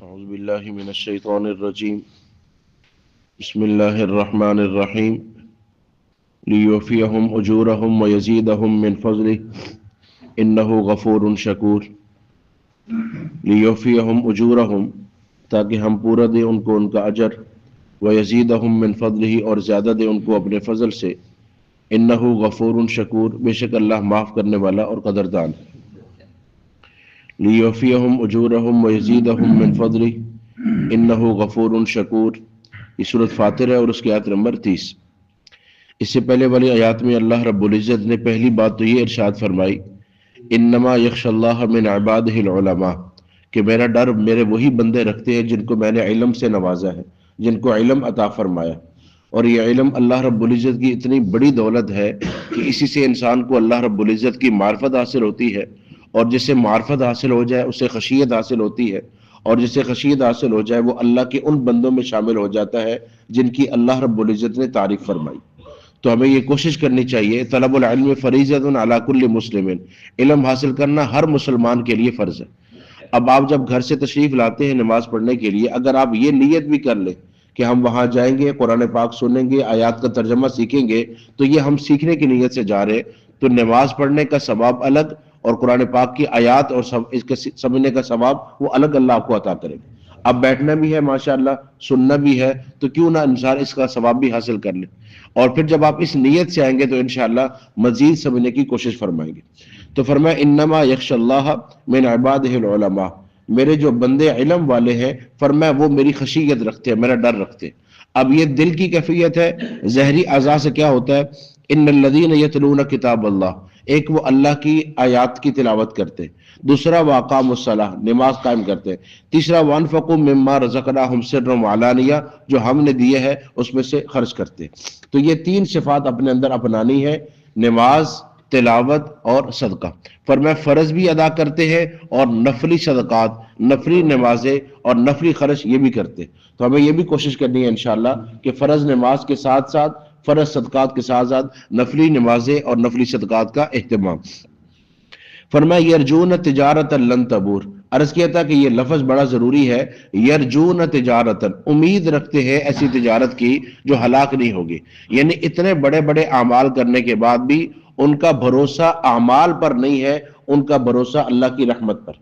اعوذ باللہ من الشیطان الرجیم بسم اللہ الرحمن الرحیم لیوفیہم اجورہم ویزیدہم من فضلہ انہ غفور شکور۔ لیوفیہم اجورہم، تاکہ ہم پورا دیں ان کو ان کا اجر، ویزیدہم من فضلہ، اور زیادہ دیں ان کو اپنے فضل سے، انہ غفور شکور، بے شک اللہ معاف کرنے والا اور قدردان ہے۔ لیوفیہم اجورہم ویزیدہم من فضلہ انہ غفور شکور، یہ سورۃ فاطر ہے اور اس کی آیت نمبر 30۔ اس سے پہلے والی آیات میں اللہ رب العزت نے پہلی بات تو یہ ارشاد فرمائی، انما یخشی اللہ من عبادہ العلماء، کہ میرا ڈر میرے وہی بندے رکھتے ہیں جن کو میں نے علم سے نوازا ہے، جن کو علم عطا فرمایا۔ اور یہ علم اللہ رب العزت کی اتنی بڑی دولت ہے کہ اسی سے انسان کو اللہ رب العزت کی معرفت حاصل ہوتی ہے، اور جس سے معرفت حاصل ہو جائے اسے خشیت حاصل ہوتی ہے، اور جس سے خشیت حاصل ہو جائے وہ اللہ کے ان بندوں میں شامل ہو جاتا ہے جن کی اللہ رب العزت نے تعریف فرمائی۔ تو ہمیں یہ کوشش کرنی چاہیے، طلب العلم فریضۃ علی کل مسلم، علم حاصل کرنا ہر مسلمان کے لیے فرض ہے۔ اب آپ جب گھر سے تشریف لاتے ہیں نماز پڑھنے کے لیے، اگر آپ یہ نیت بھی کر لیں کہ ہم وہاں جائیں گے، قرآن پاک سنیں گے، آیات کا ترجمہ سیکھیں گے، تو یہ ہم سیکھنے کی نیت سے جا رہے ہیں، تو نماز پڑھنے کا ثواب الگ اور قرآن پاک کی آیات اور اس کے سمجھنے کا ثواب وہ الگ اللہ آپ کو عطا کرے گا۔ اب بیٹھنا بھی ہے ماشاءاللہ، سننا بھی ہے، تو کیوں نہ انسان اس کا ثواب بھی حاصل کر لے، اور پھر جب آپ اس نیت سے آئیں گے تو انشاءاللہ مزید سمجھنے کی کوشش فرمائیں گے۔ تو فرمایا انما یخشی اللہ من عبادہ العلماء، میرے جو بندے علم والے ہیں، فرمایا وہ میری خشیت رکھتے ہیں، میرا ڈر رکھتے ہیں۔ اب یہ دل کی کیفیت ہے، ظاہری اعضاء سے کیا ہوتا ہے؟ ان الذین یتلون کتاب اللہ، ایک وہ اللہ کی آیات کی تلاوت کرتے، دوسرا واقاموا الصلاۃ، نماز قائم کرتے، تیسرا وانفقوا مما رزقناہم سرا وعلانیہ، جو ہم نے دیے ہے اس میں سے خرچ کرتے۔ تو یہ تین صفات اپنے اندر اپنانی ہے، نماز، تلاوت اور صدقہ۔ فرمایا فرض بھی ادا کرتے ہیں اور نفلی صدقات، نفلی نمازیں اور نفلی خرچ یہ بھی کرتے۔ تو ہمیں یہ بھی کوشش کرنی ہے انشاءاللہ کہ فرض نماز کے ساتھ ساتھ، فرض صدقات کے ساتھ ساتھ نفلی نمازیں اور نفلی صدقات کا اہتمام۔ فرمایا یرجون تجارتا لن تبور، عرض کیا تھا کہ یہ لفظ بڑا ضروری ہے، یرجون تجارتا، امید رکھتے ہیں ایسی تجارت کی جو ہلاک نہیں ہوگی، یعنی اتنے بڑے بڑے اعمال کرنے کے بعد بھی ان کا بھروسہ اعمال پر نہیں ہے، ان کا بھروسہ اللہ کی رحمت پر،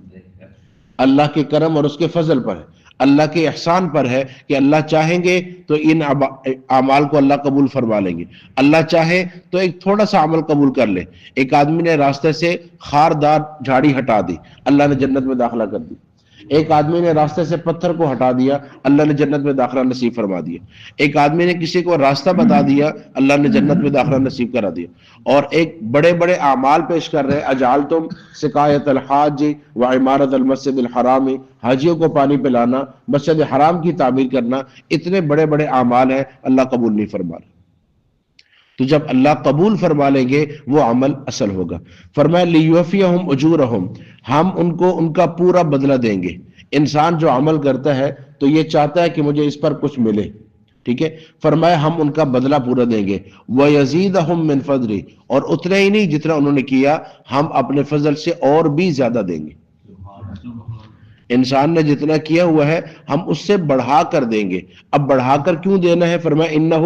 اللہ کے کرم اور اس کے فضل پر ہے، اللہ کے احسان پر ہے کہ اللہ چاہیں گے تو ان اعمال کو اللہ قبول فرما لیں گے، اللہ چاہے تو ایک تھوڑا سا عمل قبول کر لے۔ ایک آدمی نے راستے سے خاردار جھاڑی ہٹا دی، اللہ نے جنت میں داخلہ کر دی۔ ایک آدمی نے راستے سے پتھر کو ہٹا دیا، اللہ نے جنت میں داخلہ نصیب فرما دیا۔ ایک آدمی نے کسی کو راستہ بتا دیا، اللہ نے جنت میں داخلہ نصیب کرا دیا۔ اور ایک بڑے بڑے اعمال پیش کر رہے، اجعلتم سقایۃ الحاج وعمارۃ المسجد الحرام، حاجیوں کو پانی پلانا، مسجد حرام کی تعمیر کرنا، اتنے بڑے بڑے اعمال ہیں، اللہ قبول نہیں فرما رہا۔ تو جب اللہ قبول فرما لیں گے وہ عمل اصل ہوگا۔ فرمایا لیوفیہم اجورہم، ہم ان کو ان کا پورا بدلہ دیں گے۔ انسان جو عمل کرتا ہے تو یہ چاہتا ہے کہ مجھے اس پر کچھ ملے، ٹھیک ہے، فرمایا ہم ان کا بدلہ پورا دیں گے، وَيَزِيدَهُم مِّن فَضْلِهِ، اور اتنا ہی نہیں جتنا انہوں نے کیا، ہم اپنے فضل سے اور بھی زیادہ دیں گے۔ انسان نے جتنا کیا ہوا ہے ہم اس سے بڑھا کر دیں گے۔ اب بڑھا کر کیوں دینا ہے؟ فرمایا انہ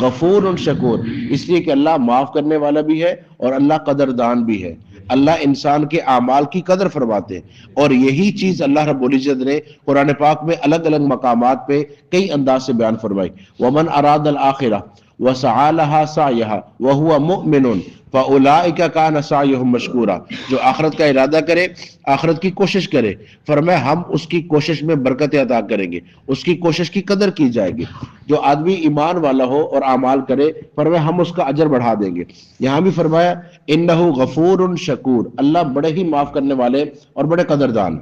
غفور شکور، اس لیے کہ اللہ معاف کرنے والا بھی ہے اور اللہ قدردان بھی ہے۔ اللہ انسان کے اعمال کی قدر فرماتے ہیں، اور یہی چیز اللہ رب العزت نے قرآن پاک میں الگ الگ مقامات پہ کئی انداز سے بیان فرمائی۔ ومن اراد الآخرہ وسعى لها سعيها وهو مؤمن فاولئك كان سعيهم مشكورا، جو آخرت کا ارادہ کرے، آخرت کی کوشش کرے، فرمایا ہم اس کی کوشش میں برکت عطا کریں گے، اس کی کوشش کی قدر کی جائے گی۔ جو آدمی ایمان والا ہو اور اعمال کرے، فرمایا ہم اس کا اجر بڑھا دیں گے۔ یہاں بھی فرمایا انہ غفور شکور، اللہ بڑے ہی معاف کرنے والے اور بڑے قدردان۔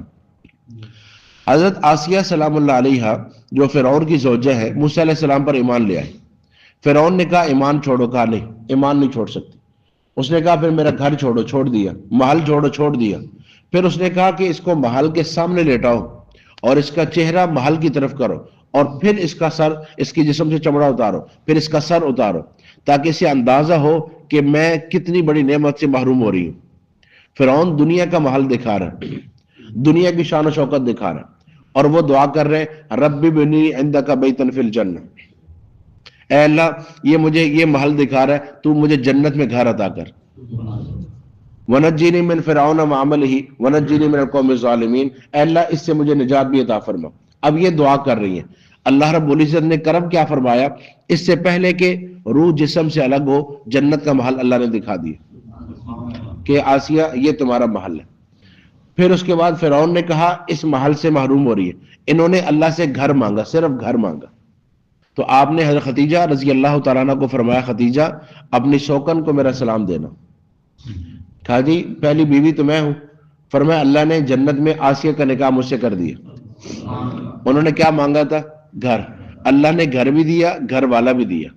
حضرت آسیہ سلام اللہ علیہا جو فرعون کی زوجہ ہے، موسیٰ علیہ السلام پر ایمان لے آئی۔ فرعون نے کہا ایمان چھوڑو، کہا نہیں ایمان نہیں چھوڑ سکتی۔ اس نے کہا پھر میرا گھر چھوڑو، چھوڑ دیا، محل چھوڑو، چھوڑ دیا۔ پھر اس نے کہا کہ اس کو محل کے سامنے لیٹاؤ اور اس کا چہرہ محل کی طرف کرو، اور پھر اس کا سر، اس کی جسم سے چمڑا اتارو، پھر اس کا سر اتارو، تاکہ اسے اندازہ ہو کہ میں کتنی بڑی نعمت سے محروم ہو رہی ہوں۔ فرعون دنیا کا محل دکھا رہا ہے، دنیا کی شان و شوکت دکھا رہا ہے، اور وہ دعا کر رہے ہیں رب ابنی عندک بیتن فی الجنہ، اے اللہ یہ مجھے یہ محل دکھا رہا ہے، تو مجھے جنت میں گھر عطا کر، وَنَجِّنِي مِن فِرْعَوْنَ وَعَمَلِهِ وَنَجِّنِي مِنَ الْقَوْمِ الظَّالِمِينَ، اے اللہ اس سے مجھے نجات بھی عطا فرما۔ اب یہ دعا کر رہی ہیں، اللہ رب العزت نے کرم کیا فرمایا، اس سے پہلے کہ روح جسم سے الگ ہو جنت کا محل اللہ نے دکھا دیا کہ آسیہ یہ تمہارا محل ہے۔ پھر اس کے بعد فرعون نے کہا اس محل سے محروم ہو رہی ہے، انہوں نے اللہ سے گھر مانگا، صرف گھر مانگا، تو آپ نے حضرت خدیجہ رضی اللہ تعالیٰ عنہ کو فرمایا خدیجہ اپنی شوکن کو میرا سلام دینا۔ کہا جی پہلی بیوی تو میں ہوں، فرمایا اللہ نے جنت میں آسیہ کا نکاح مجھ سے کر دیا۔ انہوں نے کیا مانگا تھا؟ گھر، اللہ نے گھر بھی دیا، گھر والا بھی دیا،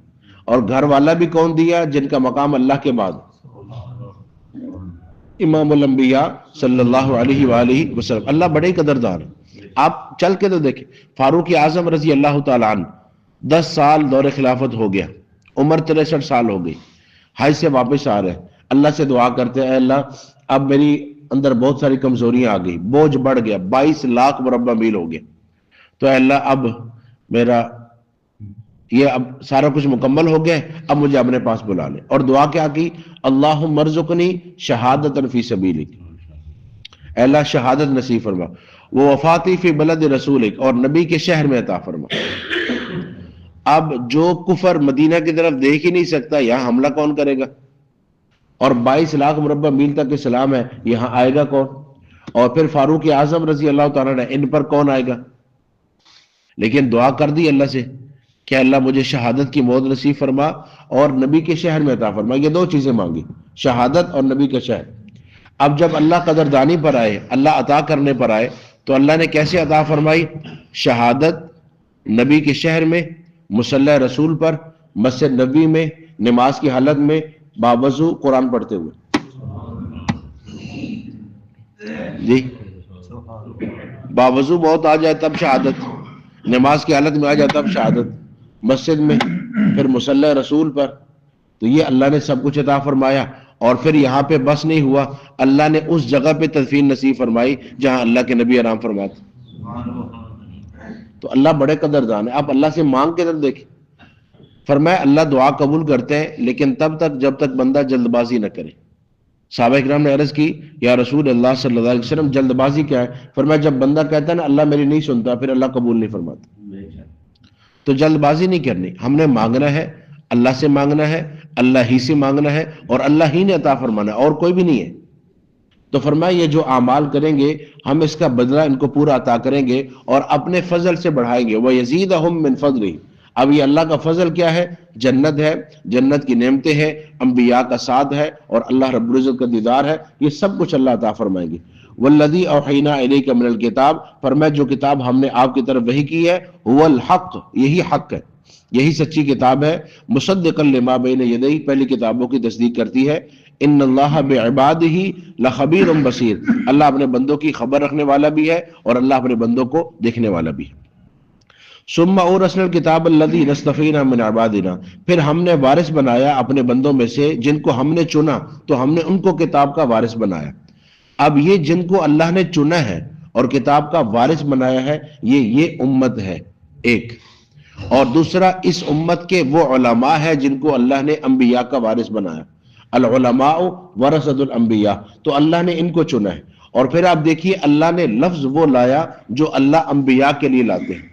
اور گھر والا بھی کون دیا؟ جن کا مقام اللہ کے بعد امام الانبیاء صلی اللہ علیہ وآلہ وسلم۔ اللہ بڑے قدردان ہے، آپ چل کے تو دیکھیں، فاروق اعظم رضی اللہ تعالیٰ عنہ 10 سال دور خلافت ہو گیا، عمر 63 سال ہو گئی، حج سے واپس آ رہے ہیں، اللہ سے دعا کرتے ہیں اے اللہ اب میری اندر بہت ساری کمزوریاں آ گئی، بوجھ بڑھ گیا، 22 لاکھ مربع میل ہو گیا، تو اے اللہ اب میرا یہ اب سارا کچھ مکمل ہو گیا، اب مجھے اپنے پاس بلا لے۔ اور دعا کیا کی؟ اللہم ارزقنی شہادت فی سبیلک، اے اللہ شہادت نصیب فرما، وہ وفاتی فی بلد رسولک، اور نبی کے شہر میں عطا فرما۔ اب جو کفر مدینہ کی طرف دیکھ ہی نہیں سکتا یہاں حملہ کون کرے گا؟ اور 22 لاکھ مربع میل تک اسلام ہے، یہاں آئے گا کون؟ اور پھر فاروق اعظم رضی اللہ تعالیٰ نے ان پر کون آئے گا؟ لیکن دعا کر دی اللہ سے کہ اللہ مجھے شہادت کی موت نصیب فرما اور نبی کے شہر میں عطا فرما۔ یہ 2 چیزیں مانگی، شہادت اور نبی کا شہر۔ اب جب اللہ قدردانی پر آئے، اللہ عطا کرنے پر آئے، تو اللہ نے کیسے عطا فرمائی؟ شہادت نبی کے شہر میں، مصلی رسول پر، مسجد نبی میں، نماز کی حالت میں، باوضو قرآن پڑھتے ہوئے۔ جی باوضو بہت آ جائے تب شہادت، نماز کی حالت میں آ جائے تب شہادت، مسجد میں، پھر مصلی رسول پر، تو یہ اللہ نے سب کچھ عطا فرمایا۔ اور پھر یہاں پہ بس نہیں ہوا، اللہ نے اس جگہ پہ تدفین نصیب فرمائی جہاں اللہ کے نبی آرام فرماتے۔ تو اللہ بڑے قدردان ہے، آپ اللہ سے مانگ کے تب دیکھیں۔ فرمایا اللہ دعا قبول کرتے ہیں لیکن تب تک جب تک بندہ جلد بازی نہ کرے۔ صحابہ کرام نے عرض کی یا رسول اللہ صلی اللہ علیہ وسلم جلد بازی کیا ہے؟ فرمایا جب بندہ کہتا ہے نا اللہ میری نہیں سنتا، پھر اللہ قبول نہیں فرماتا۔ تو جلد بازی نہیں کرنی، ہم نے مانگنا ہے، اللہ سے مانگنا ہے، اللہ ہی سے مانگنا ہے، اور اللہ ہی نے عطا فرمانا ہے، اور کوئی بھی نہیں ہے۔ تو فرمایا یہ جو اعمال کریں گے ہم اس کا بدلہ ان کو پورا عطا کریں گے اور اپنے فضل سے بڑھائیں گے۔ وَيَزِيدَهُم مِّن فَضْلِهِ، اب یہ اللہ کا فضل کیا ہے؟ جنت ہے، جنت کی نعمتیں ہیں، انبیاء کا ساتھ ہے، اور اللہ رب العزت کا دیدار ہے، یہ سب کچھ اللہ عطا فرمائیں گے۔ وَالَّذِي أَوْحَيْنَا إِلَيْكَ مِنَ الْكِتَابِ، فرمایا جو کتاب ہم نے آپ کی طرف وحی کی ہے، هُوَ الْحَقُّ، یہی حق ہے، یہی سچی کتاب ہے، مصدقا لما بین یدیہ، پہلی کتابوں کی تصدیق کرتی ہے۔ ان اللہ بعبادہ لخبیر بصیر، اللہ اپنے بندوں کی خبر رکھنے والا بھی ہے اور اللہ اپنے بندوں کو دیکھنے والا بھی ہے۔ ثم اورثنا الکتاب الذی نصطفینا من عبادنا، پھر ہم نے وارث بنایا اپنے بندوں میں سے جن کو ہم نے چنا، تو ہم نے ان کو کتاب کا وارث بنایا۔ اب یہ جن کو اللہ نے چنا ہے اور کتاب کا وارث بنایا ہے، یہ امت ہے ایک، اور دوسرا اس امت کے وہ علماء ہے جن کو اللہ نے انبیاء کا وارث بنایا۔ العلماء ورثۃ الانبیاء، تو اللہ نے ان کو چنا ہے۔ اور پھر آپ دیکھیے اللہ نے لفظ وہ لایا جو اللہ انبیاء کے لیے لاتے ہیں۔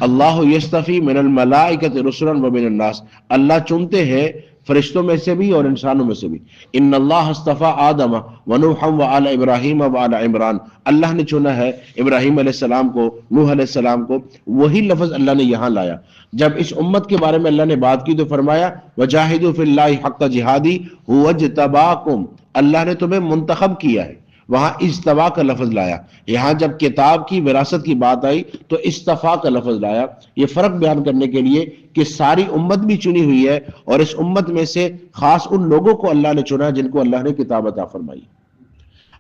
اللہ یستفی من الملائکۃ رسلا ومن الناس، اللہ چنتے ہیں فرشتوں میں سے بھی اور انسانوں میں سے بھی۔ ان اللہ اصطفی آدم ونوحا وآل ابراہیم وآل عمران، اللہ نے چنا ہے ابراہیم علیہ السلام کو، نوح علیہ السلام کو، وہی لفظ اللہ نے یہاں لایا۔ جب اس امت کے بارے میں اللہ نے بات کی تو فرمایا وجاہدوا فی اللہ حق جہادی هو اجتباکم، اللہ نے تمہیں منتخب کیا ہے، وہاں اجتبا کا لفظ لایا۔ یہاں جب کتاب کی وراثت کی بات آئی تو استفا کا لفظ لایا، یہ فرق بیان کرنے کے لیے کہ ساری امت بھی چنی ہوئی ہے اور اس امت میں سے خاص ان لوگوں کو اللہ نے چنا جن کو اللہ نے کتاب عطا فرمائی۔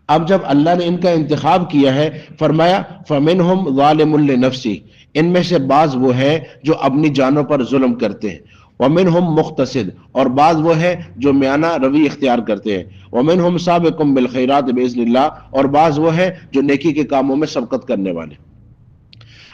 اب جب اللہ نے ان کا انتخاب کیا ہے فرمایا فَمِنْهُمْ ظَالِمٌ لِنَفْسِهِ، ان میں سے بعض وہ ہیں جو اپنی جانوں پر ظلم کرتے ہیں، وَمِنْهُمْ مُقْتَصِدٌ، اور بعض وہ ہیں جو میانہ روی اختیار کرتے ہیں، وَمِنْهُمْ سَابِقٌ بِالْخَيْرَاتِ بِإِذْنِ اللَّهِ، اور بعض وہ ہیں جو نیکی کے کاموں میں سبقت کرنے والے۔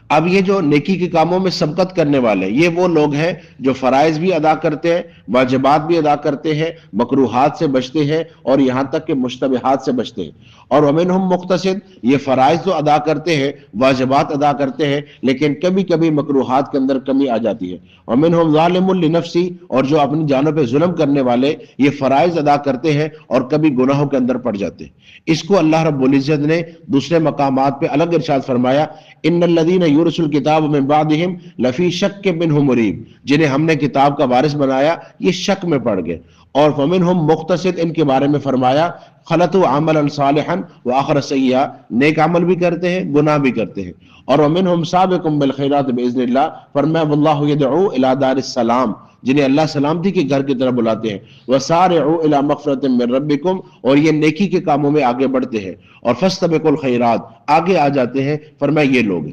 اب یہ جو نیکی کے کاموں میں سبقت کرنے والے یہ وہ لوگ ہیں جو فرائض بھی ادا کرتے ہیں، واجبات بھی ادا کرتے ہیں، مکروہات سے بچتے ہیں اور یہاں تک کہ مشتبہات سے بچتے ہیں۔ اور ومنہم مقتصد، یہ فرائض تو ادا کرتے ہیں، واجبات ادا کرتے ہیں، لیکن کبھی کبھی مکروہات کے اندر کمی آ جاتی ہے۔ ومنہم ظالم لنفسی، اور جو اپنی جانوں پہ ظلم کرنے والے یہ فرائض ادا کرتے ہیں اور کبھی گناہوں کے اندر پڑ جاتے ہیں۔ اس کو اللہ رب العزت نے دوسرے مقامات پہ الگ ارشاد فرمایا، ان الذین یورثوا الکتاب من بعدہم لفی شک منہ مریب، جنہیں ہم نے کتاب کا وارث بنایا یہ شک میں پڑ گئے۔ اور فمنہم مقتصد، ان کے بارے میں فرمایا خلطوا عملا صالحا واخر سیئا، نیک عمل بھی کرتے ہیں گناہ بھی کرتے ہیں۔ اور ومنہم سابق بالخیرات باذن اللہ، فرمایا واللہ یدعو الی دار السلام، جنہیں اللہ سلامتی کے گھر کی طرف بلاتے ہیں۔ وسارعوا الی مغفرۃ من ربکم، اور یہ نیکی کے کاموں میں آگے بڑھتے ہیں۔ اور فاستبقوا الخیرات، آگے آ جاتے ہیں، فرمایا یہ لوگ۔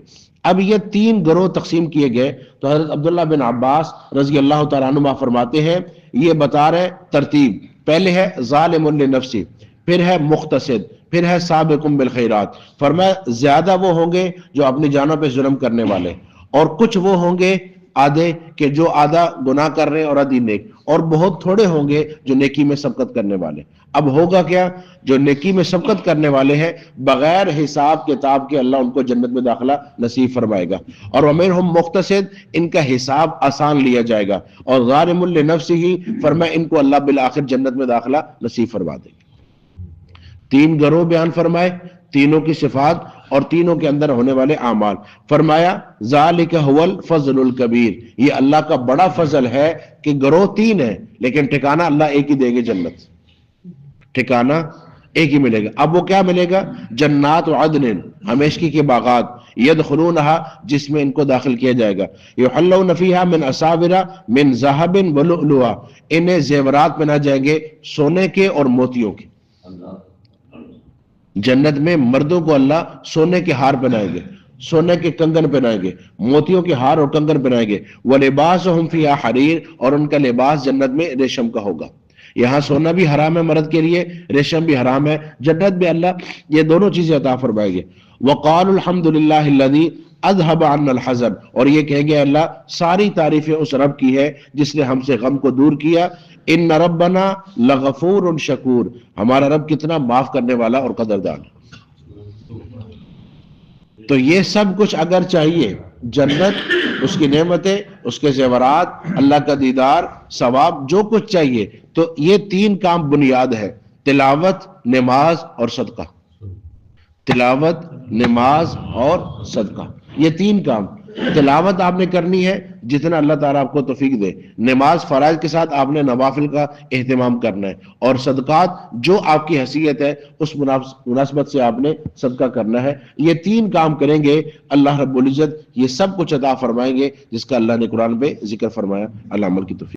اب یہ تین گروہ تقسیم کیے گئے تو حضرت عبداللہ بن عباس رضی اللہ تعالیٰ عنہ فرماتے ہیں، یہ بتا رہے ترتیب، پہلے ہے ظالم لنفسی، پھر ہے مقتصد، پھر ہے سابق بالخیرات۔ فرمایا زیادہ وہ ہوں گے جو اپنی جانوں پہ ظلم کرنے والے، اور کچھ وہ ہوں گے آدھے کہ جو آدھا گناہ کر رہے ہیں اور آدھی نیک، اور بہت تھوڑے ہوں گے جو نیکی میں سبقت کرنے والے۔ اب ہوگا کیا؟ جو نیکی میں سبقت کرنے والے ہیں بغیر حساب کتاب کے اللہ ان کو جنت میں داخلہ نصیب فرمائے گا۔ اور ومنہم مقتصد، ان کا حساب آسان لیا جائے گا۔ اور ظالم لنفسہ، فرمایا ان کو اللہ بالآخر جنت میں داخلہ نصیب فرما دے گا۔ تین گروہ بیان فرمائے، تینوں کی صفات اور تینوں کے اندر ہونے والے اعمال۔ فرمایا ذالک هو الفضل الکبیر، یہ اللہ کا بڑا فضل ہے کہ گروہ تین ہے لیکن ٹھکانہ اللہ ایک ہی دے گے، جنت ٹھکانہ ایک ہی ملے گا۔ اب وہ کیا ملے گا؟ جنات عدن، ہمیشگی کے باغات، یدخلونہا، جس میں ان کو داخل کیا جائے گا، یحلون فیہا من اساور من ذہب ولؤلؤا، انہیں زیورات پہنائے جائیں گے سونے کے اور موتیوں کے۔ جنت میں مردوں کو اللہ سونے کے ہار پہنائیں گے، سونے کے کنگن پہنائیں گے، موتیوں کے ہار اور کنگن پہنائیں گے۔ وَلِبَاسُهُمْ فِيهَا حَرِيرٌ، اور ان کا لباس جنت میں ریشم کا ہوگا۔ یہاں سونا بھی حرام ہے مرد کے لیے، ریشم بھی حرام ہے، جنت میں اللہ یہ دونوں چیزیں عطا فرمائیں گے۔ وَقَالُوا الْحَمْدُ لِلَّهِ الَّذِي اذهب عنا الحزن، اور یہ کہیں گے اللہ ساری تعریفیں اس رب کی ہے جس نے ہم سے غم کو دور کیا۔ ان ربنا لغفور شکور، ہمارا رب کتنا معاف کرنے والا اور قدردان ہے۔ تو یہ سب کچھ اگر چاہیے، جنت، اس کی نعمتیں، اس کے زیورات، اللہ کا دیدار، ثواب، جو کچھ چاہیے، تو یہ تین کام بنیاد ہے، تلاوت، نماز اور صدقہ۔ تلاوت، نماز اور صدقہ، یہ تین کام۔ تلاوت آپ نے کرنی ہے جتنا اللہ تعالیٰ آپ کو توفیق دے، نماز فرائض کے ساتھ آپ نے نوافل کا اہتمام کرنا ہے، اور صدقات جو آپ کی حیثیت ہے اس مناسبت سے آپ نے صدقہ کرنا ہے۔ یہ تین کام کریں گے اللہ رب العزت یہ سب کچھ عطا فرمائیں گے جس کا اللہ نے قرآن پہ ذکر فرمایا۔ اللہ عمل کی توفیق۔